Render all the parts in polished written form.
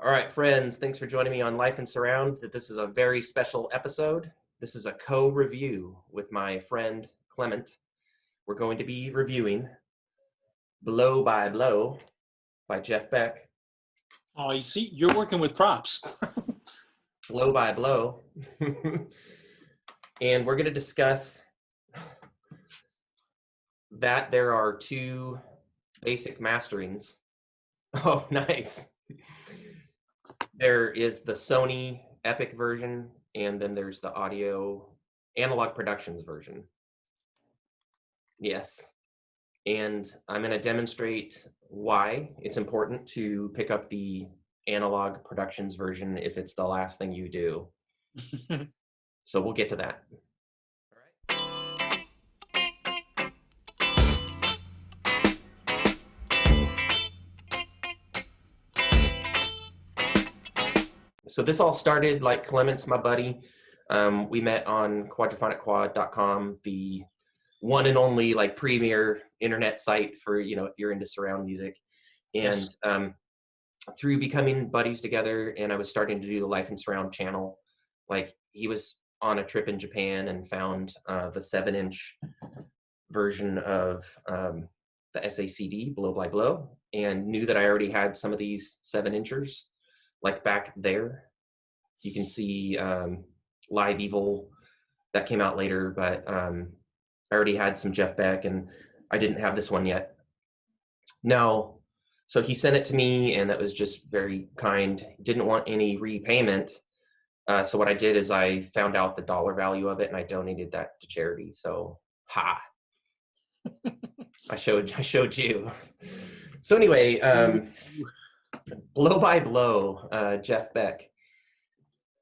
All right, friends, thanks for joining me on Life and Surround. This is a very special episode. This is a co-review with my friend Clement. We're going to be reviewing Blow by Blow by Jeff Beck. Oh, you see, you're working with props. Blow by Blow. And we're going to discuss that there are two basic masterings. Oh, nice. There is the Sony Epic version, and then there's the audio Analogue Productions version. Yes. And I'm going to demonstrate why it's important to pick up the Analogue Productions version if it's the last thing you do. So we'll get to that. All right. So this all started like Clement's my buddy. We met on quadrophonic.com, the one and only like premier internet site for, if you're into surround music. And Yes. Through becoming buddies together, and I was starting to do the Life and Surround channel, like he was on a trip in Japan and found the 7-inch version of the SACD, Blow by Blow, and knew that I already had some of these 7-inchers. Like back there, you can see Live Evil that came out later, but I already had some Jeff Beck, and I didn't have this one yet. Now, so he sent it to me, and that was just very kind. Didn't want any repayment. So what I did is I found out the dollar value of it, and I donated that to charity. So, I showed you. So anyway, Blow by Blow, Jeff Beck.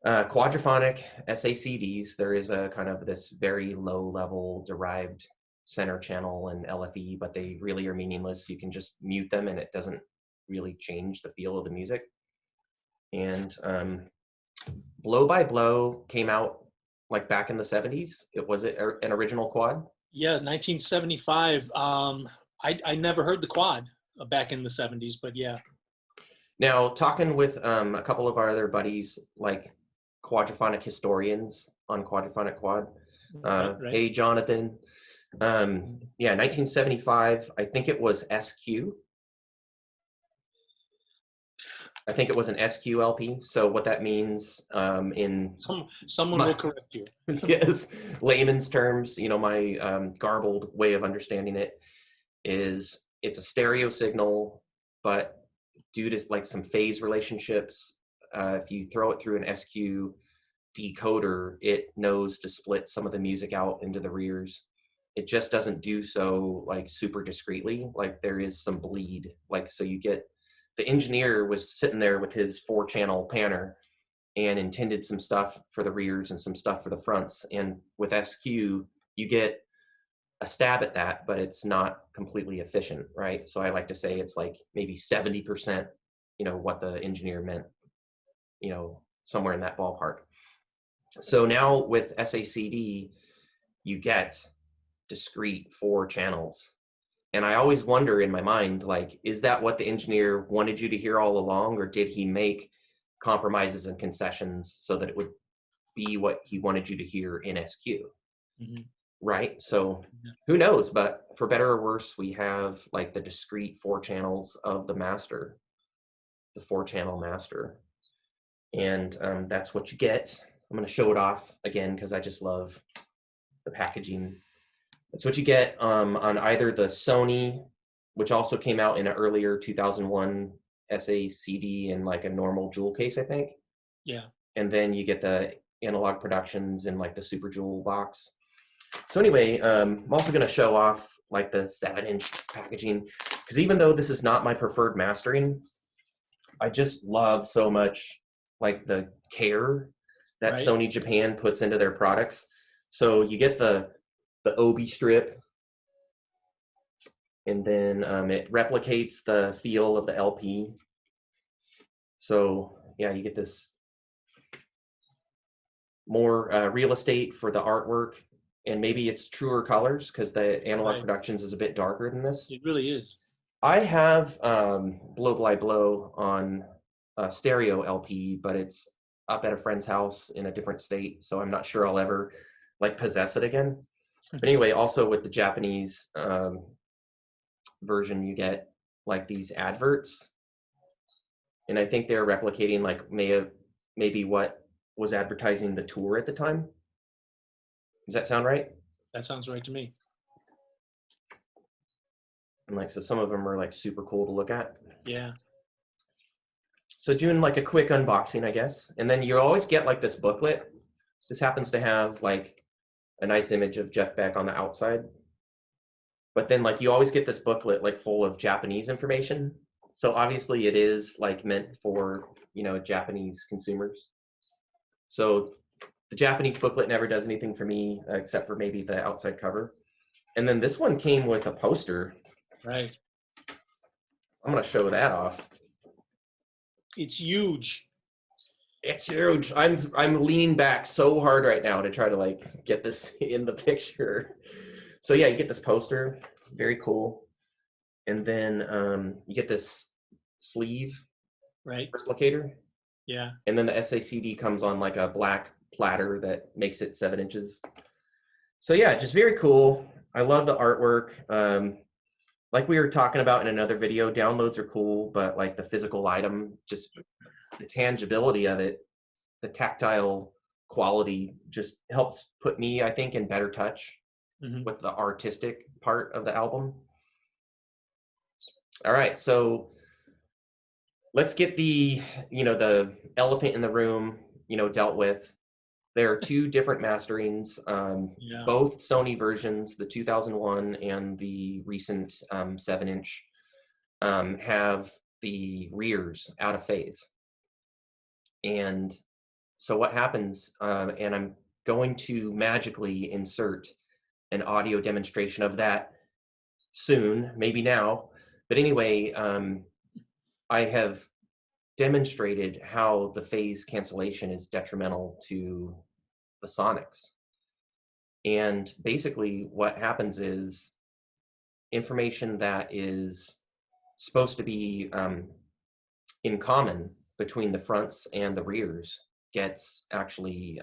Quadraphonic SACDs, there is a kind of this very low level derived center channel and LFE, but they really are meaningless. You can just mute them and it doesn't really change the feel of the music. And Blow by Blow came out like back in the 70s. Was it an original quad? Yeah, 1975. I never heard the quad back in the 70s, but yeah. Now, talking with a couple of our other buddies, like quadraphonic historians on Quadraphonic Quad. Right. Hey, Jonathan. Yeah, 1975, I think it was SQ. I think it was an SQ LP. So what that means in... Someone will correct you. Yes, layman's terms, my garbled way of understanding it is it's a stereo signal, but due to like some phase relationships, if you throw it through an SQ decoder, it knows to split some of the music out into the rears. It just doesn't do so like super discreetly. Like there is some bleed. Like, so you get, the engineer was sitting there with his 4-channel panner and intended some stuff for the rears and some stuff for the fronts. And with SQ, you get a stab at that, but it's not completely efficient, right? So I like to say it's like maybe 70%, what the engineer meant, somewhere in that ballpark. So now with SACD, you get discrete 4 channels. And I always wonder in my mind, like, is that what the engineer wanted you to hear all along, or did he make compromises and concessions so that it would be what he wanted you to hear in SQ? Mm-hmm. Right? So who knows, but for better or worse, we have like the discrete 4 channels of the master, the 4-channel master. And that's what you get. I'm going to show it off again because I just love the packaging. That's what you get on either the Sony, which also came out in an earlier 2001 SACD in like a normal jewel case, I think. Yeah. And then you get the Analogue Productions in like the super jewel box. So anyway, I'm also going to show off like the 7-inch packaging, because even though this is not my preferred mastering, I just love so much like the care that Right. Sony Japan puts into their products. So you get the obi strip, and then it replicates the feel of the LP. So yeah, you get this more real estate for the artwork. And maybe it's truer colors because the Analogue Productions is a bit darker than this. It really is. I have Blow by Blow on stereo LP, but it's up at a friend's house in a different state, so I'm not sure I'll ever like possess it again. But anyway, also with the Japanese version, you get like these adverts, and I think they're replicating like maybe what was advertising the tour at the time. Does that sound right? That sounds right to me. And like, so some of them are like super cool to look at. Yeah. So doing like a quick unboxing, I guess. And then you always get like this booklet. This happens to have like a nice image of Jeff Beck on the outside. But then like you always get this booklet like full of Japanese information. So obviously it is like meant for, you know, Japanese consumers. So the Japanese booklet never does anything for me except for maybe the outside cover. And then this one came with a poster. Right. I'm going to show that off. It's huge. It's huge. I'm leaning back so hard right now to try to like get this in the picture. So yeah, you get this poster, very cool. And then you get this sleeve Right. replicator. Yeah. And then the SACD comes on like a black platter that makes it 7 inches. So yeah, just very cool. I love the artwork. Like we were talking about in another video, downloads are cool, but like the physical item, just the tangibility of it, the tactile quality just helps put me, I think, in better touch with the artistic part of the album. All right, so let's get the, you know, the elephant in the room, you know, dealt with. There are 2 different masterings, both Sony versions, the 2001 and the recent 7-inch, have the rears out of phase. And so what happens, and I'm going to magically insert an audio demonstration of that soon, maybe now. But anyway, I have demonstrated how the phase cancellation is detrimental to the sonics. And basically what happens is information that is supposed to be in common between the fronts and the rears gets actually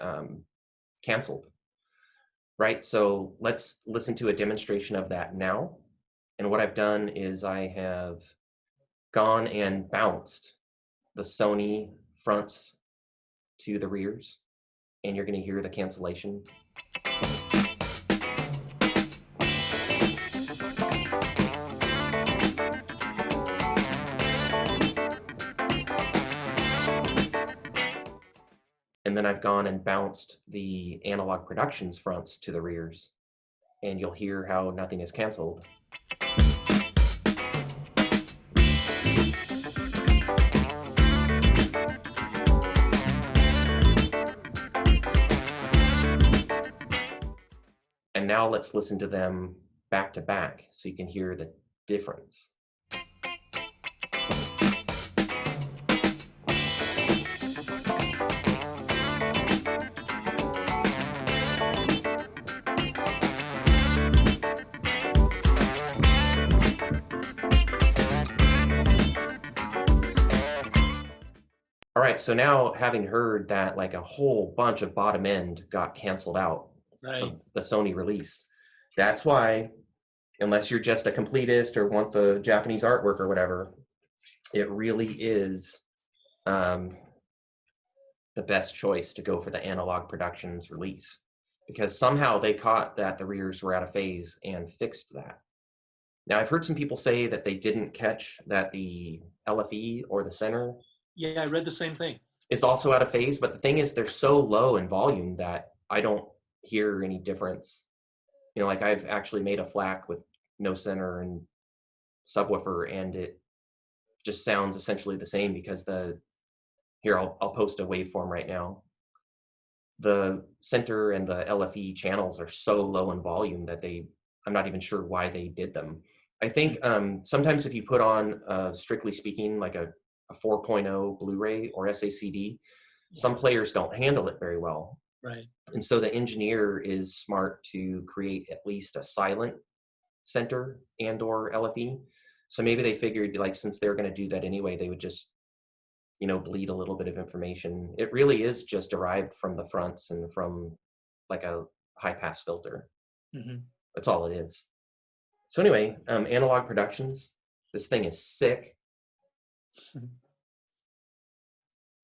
canceled, right? So let's listen to a demonstration of that now. And what I've done is I have gone and bounced the Sony fronts to the rears, and you're going to hear the cancellation. And then I've gone and bounced the Analogue Productions fronts to the rears, and you'll hear how nothing is canceled. And now let's listen to them back to back so you can hear the difference. All right, so now having heard that like a whole bunch of bottom end got canceled out of the Sony release, that's why, unless you're just a completist or want the Japanese artwork or whatever, it really is the best choice to go for the Analogue Productions release, because somehow they caught that the rears were out of phase and fixed that. Now, I've heard some people say that they didn't catch that the LFE or the center, yeah, I read the same thing, is also out of phase, but the thing is they're so low in volume that I don't hear any difference. You know, like I've actually made a FLAC with no center and subwoofer, and it just sounds essentially the same because here I'll post a waveform right now. The center and the LFE channels are so low in volume that I'm not even sure why they did them. I think sometimes if you put on, strictly speaking, like a 4.0 Blu-ray or SACD, some players don't handle it very well. Right. And so the engineer is smart to create at least a silent center and or LFE. So maybe they figured, like, since they're going to do that anyway, they would just bleed a little bit of information. It really is just derived from the fronts and from like a high pass filter. Mm-hmm. That's all it is. So anyway, Analogue Productions, this thing is sick.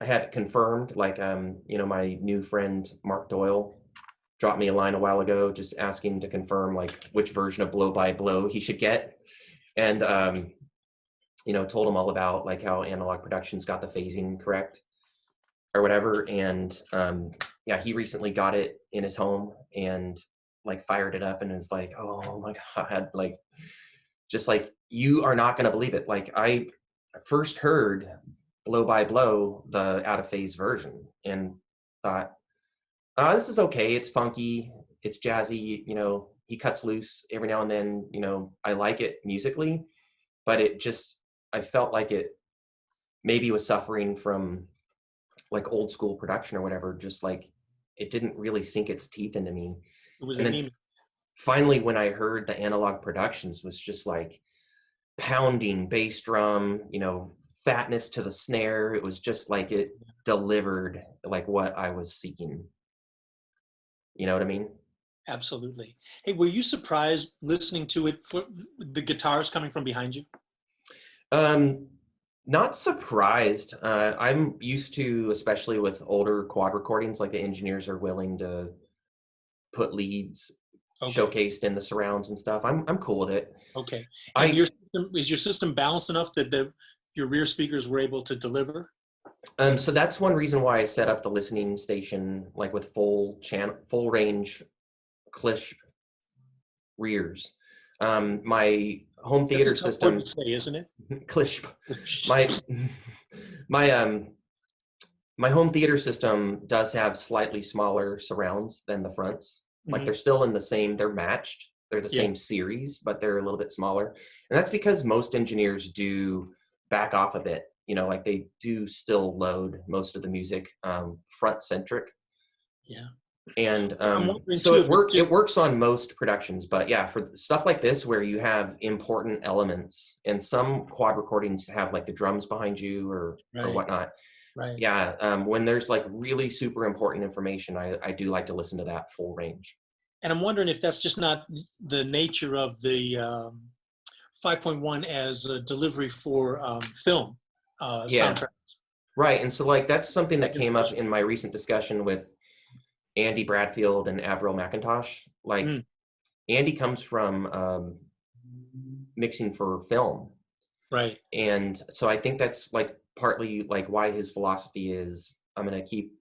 I had it confirmed, like, my new friend, Mark Doyle, dropped me a line a while ago, just asking to confirm like which version of Blow by Blow he should get. And, told him all about like how Analogue Productions got the phasing correct or whatever. And yeah, he recently got it in his home and like fired it up and was like, oh my God, like, just like, you are not going to believe it. Like, I first heard Blow by Blow, the out of phase version, and thought, this is okay. It's funky. It's jazzy. He cuts loose every now and then. I like it musically, but I felt like it maybe was suffering from like old school production or whatever. Just like it didn't really sink its teeth into me. It was And then anemic. finally, when I heard the Analogue Productions was just like pounding bass drum, fatness to the snare. It was just like it delivered like what I was seeking. You know what I mean? Absolutely. Hey, were you surprised listening to it for the guitars coming from behind you? Not surprised. I'm used to, especially with older quad recordings, like the engineers are willing to put leads Okay. showcased in the surrounds and stuff. I'm cool with it. Okay. And is your system balanced enough that your rear speakers were able to deliver? So that's one reason why I set up the listening station like with full range Klish rears. My home theater system, To say, isn't it? Klish. my my home theater system does have slightly smaller surrounds than the fronts. Like Mm-hmm. they're still they're matched. They're the same series, but they're a little bit smaller. And that's because most engineers do back off a bit. Like they do still load most of the music front centric. Yeah. And I'm wondering so too, it works on most productions, but yeah, for stuff like this where you have important elements, and some quad recordings have like the drums behind you or whatnot. Right. Yeah, when there's like really super important information, I do like to listen to that full range. And I'm wondering if that's just not the nature of the 5.1 as a delivery for film soundtracks. Right. And so like that's something that came up in my recent discussion with Andy Bradfield and Avril McIntosh. Like Andy comes from mixing for film. Right. And so I think that's like partly like why his philosophy is I'm going to keep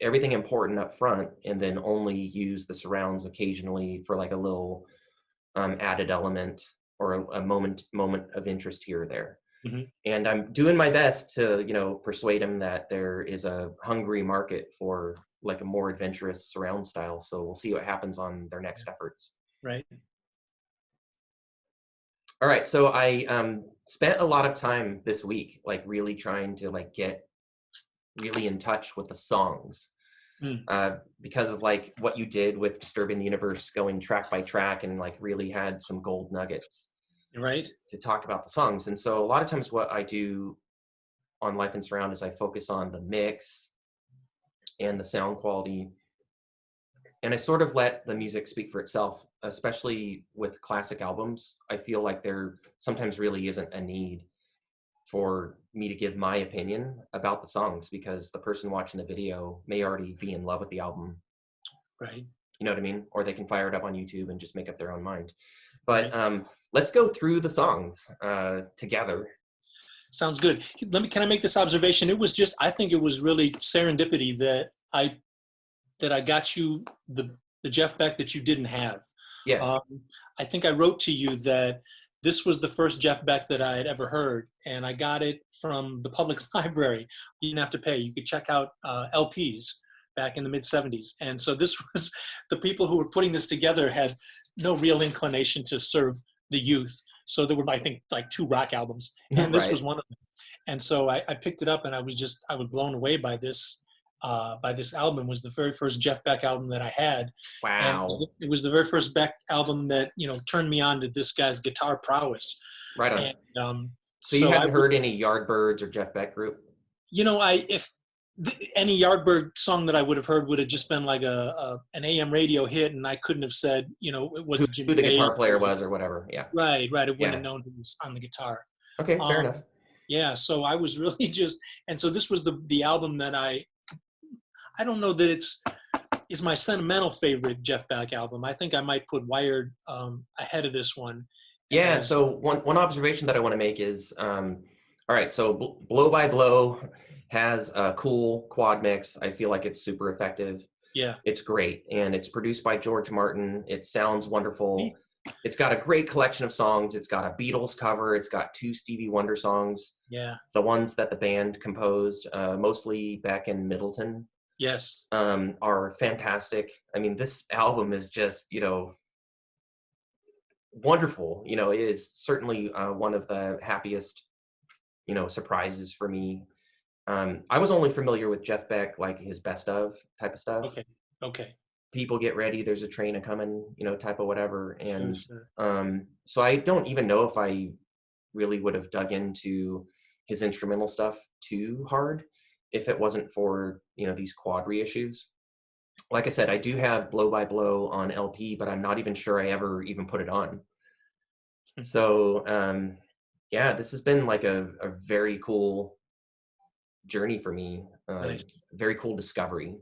everything important up front and then only use the surrounds occasionally for like a little added element or a moment of interest here or there. Mm-hmm. And I'm doing my best to persuade him that there is a hungry market for like a more adventurous surround style. So we'll see what happens on their next efforts. Right. All right, so I spent a lot of time this week like really trying to like get really in touch with the songs. Because of like what you did with Disturbing the Universe, going track by track, and like really had some gold nuggets right to talk about the songs. And so a lot of times what I do on Life in Surround is I focus on the mix and the sound quality, and I sort of let the music speak for itself, especially with classic albums. I feel like there sometimes really isn't a need for me to give my opinion about the songs because the person watching the video may already be in love with the album. Right. You know what I mean? Or they can fire it up on YouTube and just make up their own mind. But let's go through the songs together. Sounds good. Can I make this observation? I think it was really serendipity that I got you the Jeff Beck that you didn't have. Yeah. I think I wrote to you that this was the first Jeff Beck that I had ever heard, and I got it from the public library. You didn't have to pay. You could check out LPs back in the mid-'70s. And so this was, the people who were putting this together had no real inclination to serve the youth. So there were, I think, like 2 rock albums, and this was one of them. And so I picked it up, and I was blown away by this album. It was the very first Jeff Beck album that I had. Wow. And it was the very first Beck album that, turned me on to this guy's guitar prowess. Right on. And, so you hadn't heard any Yardbirds or Jeff Beck group? if any Yardbird song that I would have heard would have just been like an AM radio hit, and I couldn't have said, it was Jimmy Who the Page. guitar player was or whatever. Yeah. Right. I wouldn't Yeah. have known who was on the guitar. Okay, fair enough. Yeah, so I was really and so this was the album that I don't know that it's my sentimental favorite Jeff Beck album. I think I might put Wired ahead of this one. Yeah, so one observation that I want to make is, all right, so Blow by Blow has a cool quad mix. I feel like it's super effective. Yeah. It's great, and it's produced by George Martin. It sounds wonderful. It's got a great collection of songs. It's got a Beatles cover. It's got 2 Stevie Wonder songs. Yeah. The ones that the band composed, mostly Beck and Middleton. Yes. Are fantastic. I mean, this album is just, wonderful. It is certainly one of the happiest, surprises for me. I was only familiar with Jeff Beck, like his best of type of stuff. Okay. People get ready, there's a train a-coming, type of whatever. And Sure. so I don't even know if I really would have dug into his instrumental stuff too hard if it wasn't for, these quad reissues. Like I said, I do have Blow by Blow on LP, but I'm not even sure I ever even put it on. So, yeah, this has been like a very cool journey for me. Nice. Very cool discovery.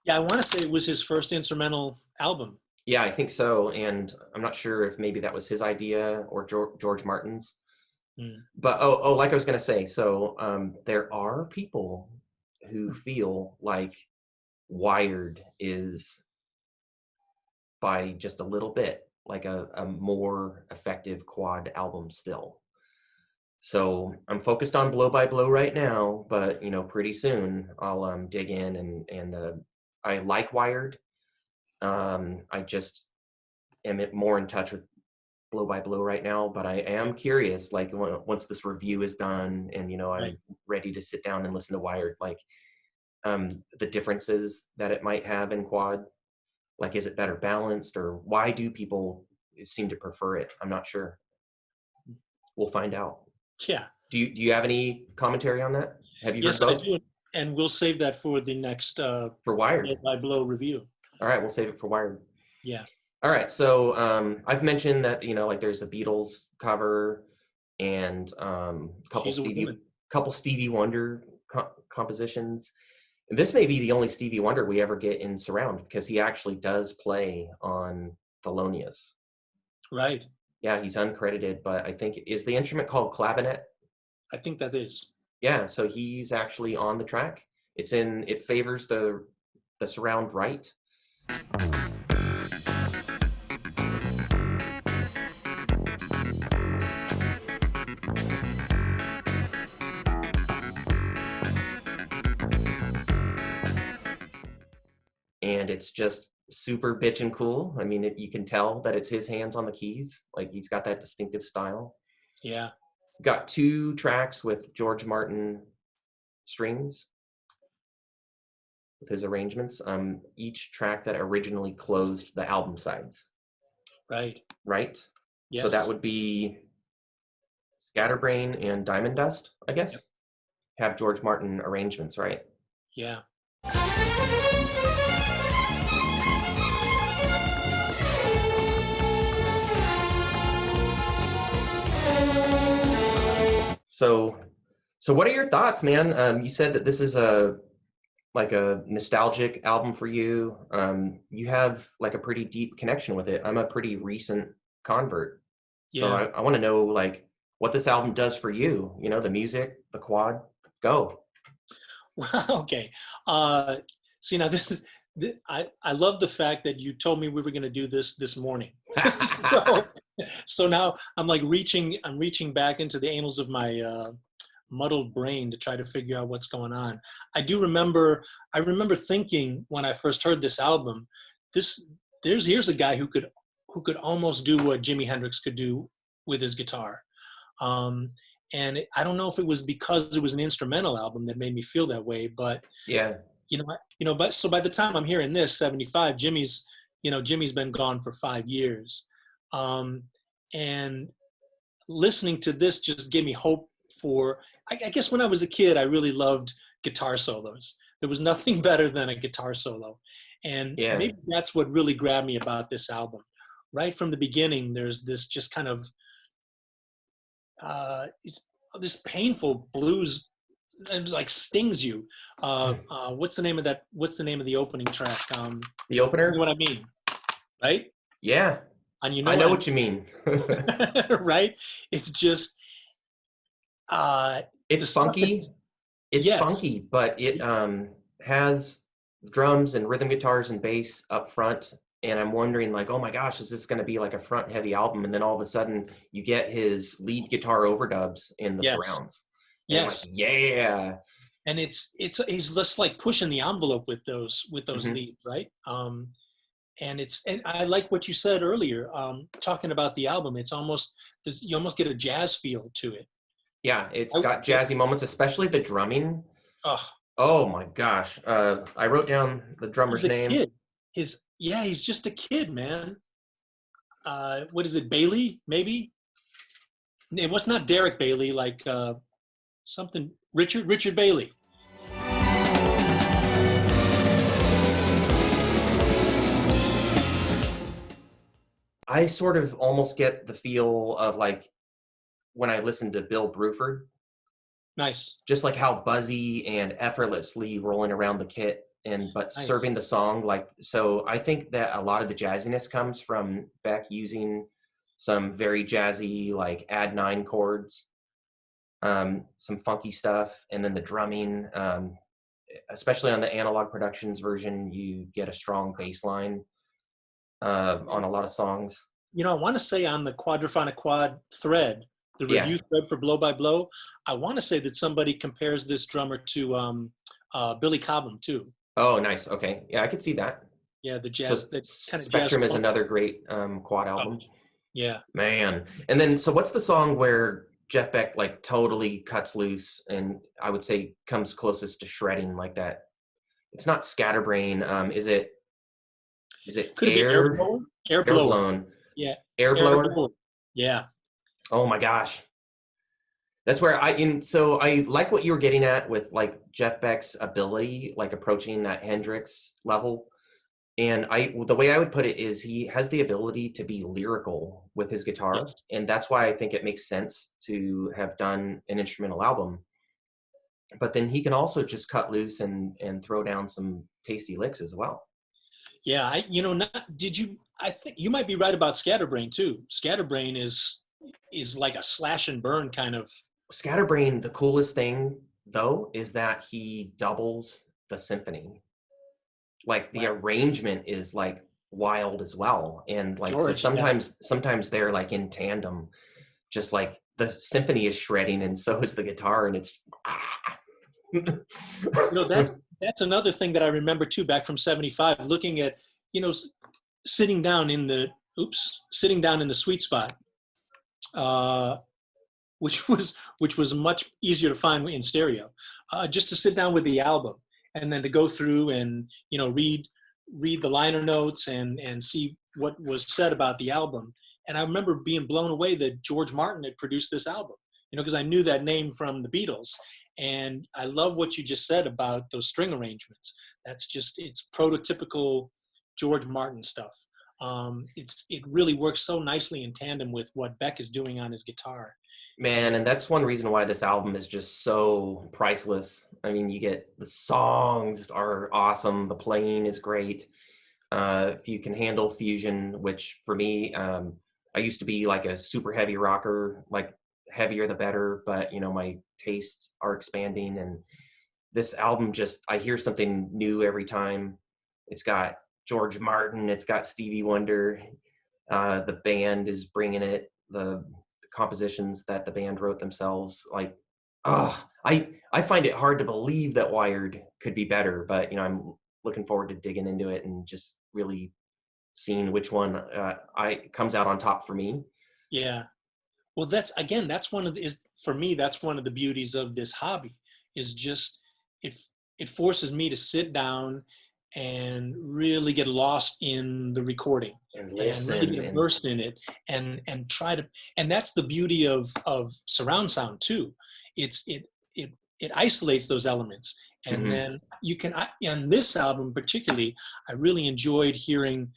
Yeah, I want to say it was his first instrumental album. Yeah, I think so. And I'm not sure if maybe that was his idea or George Martin's. But, like I was going to say, so there are people who feel like Wired is by just a little bit like a more effective quad album still. So I'm focused on Blow by Blow right now, but pretty soon I'll dig in and I like Wired. I just am more in touch with Blow by Blow right now, but I am curious, like once this review is done and I'm ready to sit down and listen to Wired, like the differences that it might have in quad. Like, is it better balanced, or why do people seem to prefer it? I'm not sure. We'll find out. Yeah. Do you have any commentary on that? Have you heard both? Yes, I do, and we'll save that for the next for Wired Blow by Blow review. All right, we'll save it for Wired. Yeah. All right, so I've mentioned that like there's a Beatles cover and couple Stevie Wonder compositions. This may be the only Stevie Wonder we ever get in surround, because he actually does play on Thelonious. Right. Yeah, he's uncredited, but I think, is the instrument called clavinet? I think that is. Yeah, so he's actually on the track. It favors the surround right. And it's just super bitchin' cool. I mean, you can tell that it's his hands on the keys. Like, he's got that distinctive style. Yeah. Got 2 tracks with George Martin strings with his arrangements. Each track that originally closed the album sides. Right. Right? Yes. So that would be Scatterbrain and Diamond Dust, I guess. Yep. Have George Martin arrangements, right? Yeah. So what are your thoughts, man? You said that this is a nostalgic album for you. You have like a pretty deep connection with it. I'm a pretty recent convert. So yeah. I want to know like what this album does for you, the music, the quad. Go. Well, okay. See, now I love the fact that you told me we were going to do this morning. So now I'm like reaching back into the annals of my muddled brain to try to figure out what's going on. I remember thinking when I first heard this album, here's a guy who could almost do what Jimi Hendrix could do with his guitar. And I don't know if it was because it was an instrumental album that made me feel that way, but yeah, but so by the time I'm hearing this 75, Jimmy's been gone for 5 years. And listening to this just gave me hope for I guess when I was a kid, I really loved guitar solos. There was nothing better than a guitar solo. And Yeah. maybe that's what really grabbed me about this album. Right from the beginning, there's this just kind of, it's this painful blues, and like stings you. What's the name of that? What's the name of the opening track? The You know opener? what I mean, right? Yeah. And you know I what know I what you mean. mean, right? It's just uh, the It's stuff that, funky. It's yes, funky, but it has drums and rhythm guitars and bass up front. And I'm wondering, like, oh my gosh, is this going to be like a front heavy album? And then all of a sudden, you get his lead guitar overdubs in the yes, surrounds, and I'm like, yes. yeah. And it's he's just like pushing the envelope with those Hmm. leads, right? And I like what you said earlier, talking about the album. It's almost you almost get a jazz feel to it. Yeah, it's I, got yeah, jazzy moments, especially the drumming. oh, Oh my gosh. I wrote down the he's drummer's a name. kid. He's just a kid, man. What is it, Bailey? Maybe it was not Derek Bailey, like something Richard Bailey. I sort of almost get the feel of like when I listen to Bill Bruford, Nice, just like how buzzy and effortlessly rolling around the kit and but nice. serving the song like so. I think that a lot of the jazziness comes from Beck using some very jazzy like add nine chords, some funky stuff, and then the drumming, especially on the Analog Productions version, you get a strong bass line on a lot of songs. You know, I want to say on the Quadraphonic Quad thread, the Yeah. review thread for Blow by Blow, I want to say that somebody compares this drummer to Billy Cobham too. Oh, nice. Okay. Yeah, I could see that. Yeah, the So jazz, that kind of jazz Spectrum is funk. another great quad Oh, album. yeah. Man. And then, so what's the song where Jeff Beck like totally cuts loose and I would say comes closest to shredding like that? It's not Scatterbrain. Is it Could it be Air Blower? Air Air Blower. Blown? Yeah, Air Air Blower? Blower. Yeah, Oh my gosh. That's where so I like what you were getting at with like Jeff Beck's ability, like approaching that Hendrix level. And the way I would put it is he has the ability to be lyrical with his guitar. yes. And that's why I think it makes sense to have done an instrumental album. But then he can also just cut loose and throw down some tasty licks as well. Yeah, I think you might be right about Scatterbrain too. Scatterbrain is like a slash and burn kind of. Scatterbrain, the coolest thing though, is that he doubles the symphony. Like the Wow. arrangement is like wild as well. And like so George, yeah. sometimes they're like in tandem, just like the symphony is shredding and so is the guitar and it's You know, that's another thing that I remember too, back from '75, looking at, you know, sitting down in the sitting down in the sweet spot, uh, which was much easier to find in stereo. Just to sit down with the album and then to go through and, you know, read the liner notes and see what was said about the album. And I remember being blown away that George Martin had produced this album, you know, because I knew that name from the Beatles. And I love what you just said about those string arrangements. It's prototypical George Martin stuff. It really works so nicely in tandem with what Beck is doing on his guitar. Man, And and that's one reason why this album is just so priceless. I mean, you get the songs are awesome, the playing is great. If you can handle fusion, which for me, I used to be like a super heavy rocker, like heavier the better, but you know, my tastes are expanding and this album just, I hear something new every time. It's got George Martin, it's got Stevie Wonder, the band is bringing it, the compositions that the band wrote themselves, like, oh, I find it hard to believe that Wired could be better, but you know, I'm looking forward to digging into it and just really seeing which one I comes out on top for me. yeah, well, that's one of the, is for me, that's one of the beauties of this hobby, is just it it forces me to sit down and really get lost in the recording And and really listen get and immersed in it and try to, and that's the beauty of surround sound too. It it isolates those elements. And Hmm. then you can, on this album particularly, I really enjoyed hearing,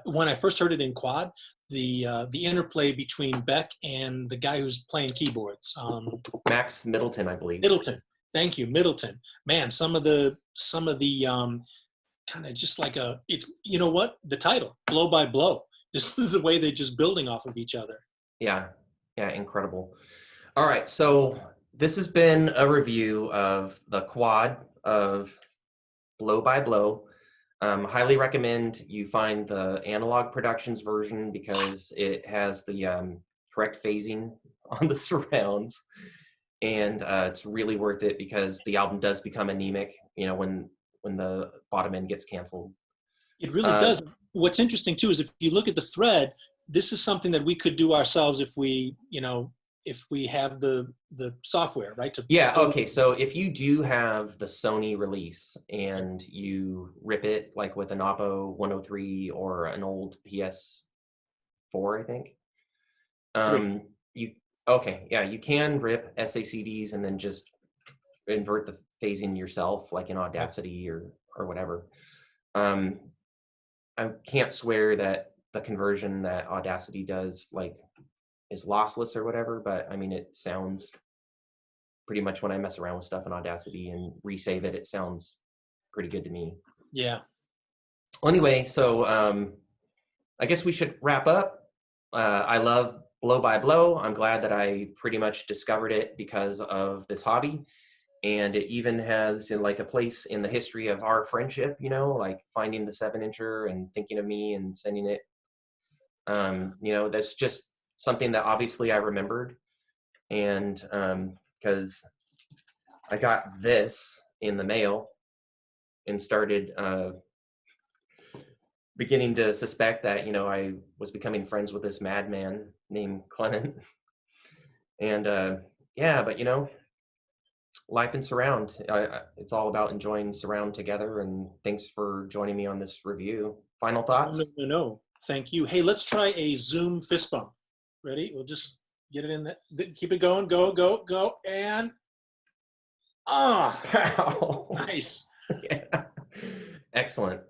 when I first heard it in quad, the interplay between Beck and the guy who's playing keyboards. Max Middleton, I believe. Middleton. Thank you, Middleton. Man, some of the kind of just like it's, you know what? The title, Blow by Blow. This is the way they're just building off of each other. Yeah, yeah, incredible. All right, so this has been a review of the quad of Blow by Blow. Highly recommend you find the Analogue Productions version because it has the correct phasing on the surrounds, and it's really worth it because the album does become anemic, you know, when the bottom end gets canceled. It really Uh, does. What's interesting too is if you look at the thread, this is something that we could do ourselves if we, if we have the software, right? To yeah, pull. okay, so if you do have the Sony release and you rip it like with an Oppo 103 or an old PS4, I think, Three. you okay, yeah, you can rip SACDs and then just invert the phasing yourself, like in Right. Audacity or whatever. Um, I can't swear that the conversion that Audacity does like is lossless or whatever, but I mean it sounds pretty much when I mess around with stuff in Audacity and resave it, it sounds pretty good to me. Yeah. Well, anyway, so I guess we should wrap up. I love Blow by Blow. I'm glad that I pretty much discovered it because of this hobby. And it even has like a place in the history of our friendship, you know, like finding the 7-incher and thinking of me and sending it. You know, that's just something that obviously I remembered. And because I got this in the mail and started beginning to suspect that, you know, I was becoming friends with this madman named Clement. And yeah, but you know, life in surround. It's all about enjoying surround together. And thanks for joining me on this review. Final No, no, thoughts? no, no. Thank you. Hey, let's try a Zoom fist bump. Ready? We'll just get it in there. Keep it going. Go, go, go. And Pow! nice. Yeah. Excellent.